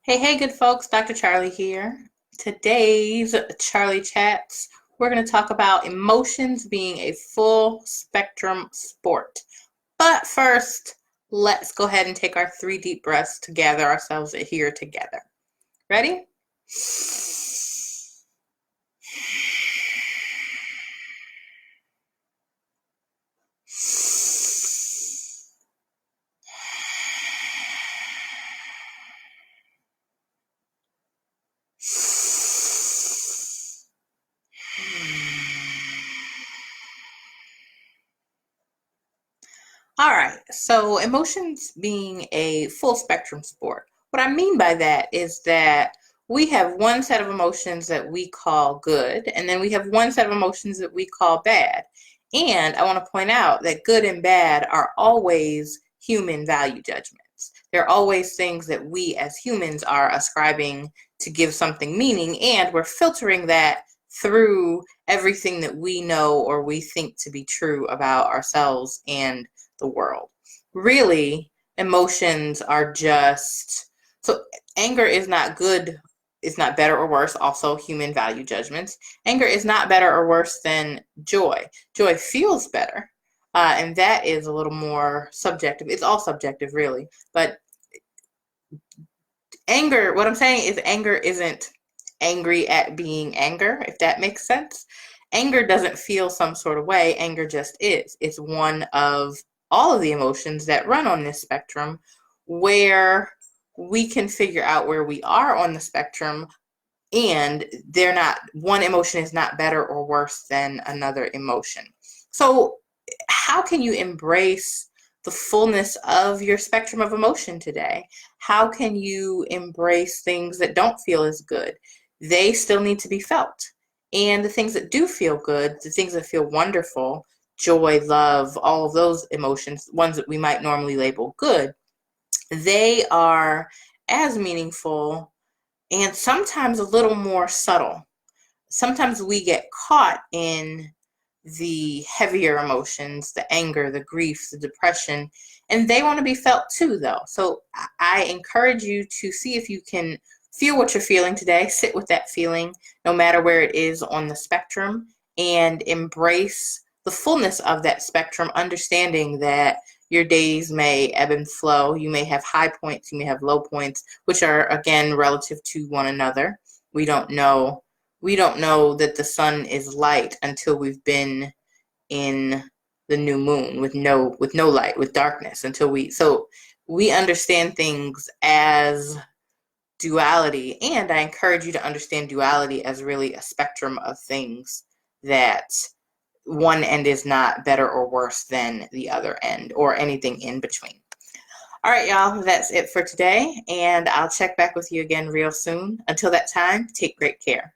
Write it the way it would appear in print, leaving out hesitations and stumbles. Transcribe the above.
Hey, good folks, Dr. Charlie here. Today's Charlie Chats, we're going to talk about emotions being a full spectrum sport. But first, let's go ahead and take our 3 deep breaths to gather ourselves here together. Ready? All right, so emotions being a full spectrum sport. What I mean by that is that we have one set of emotions that we call good, and then we have one set of emotions that we call bad. And I want to point out that good and bad are always human value judgments. They're always things that we as humans are ascribing to give something meaning, and we're filtering that through everything that we know or we think to be true about ourselves and the world. Really, emotions are just so anger is not good, it's not better or worse, also human value judgments. Anger is not better or worse than joy. Joy feels better. And that is a little more subjective. It's all subjective, really. But anger, what I'm saying is anger isn't angry at being anger, if that makes sense. Anger doesn't feel some sort of way. Anger just is. It's one of all of the emotions that run on this spectrum where we can figure out where we are on the spectrum, and they're not, one emotion is not better or worse than another emotion. So how can you embrace the fullness of your spectrum of emotion today? How can you embrace things that don't feel as good? They still need to be felt. And the things that do feel good, the things that feel wonderful, joy, love, all of those emotions, ones that we might normally label good, they are as meaningful and sometimes a little more subtle. Sometimes we get caught in the heavier emotions, the anger, the grief, the depression, and they want to be felt too, though. So I encourage you to see if you can feel what you're feeling today, sit with that feeling, no matter where it is on the spectrum, and embrace the fullness of that spectrum, understanding that your days may ebb and flow. You may have high points, you may have low points, which are, again, relative to one another. We don't know that the sun is light until we've been in the new moon with no light, with darkness, until we understand things as duality. And I encourage you to understand duality as really a spectrum of things, that one end is not better or worse than the other end or anything in between. All right, y'all, that's it for today, and I'll check back with you again real soon. Until that time, take great care.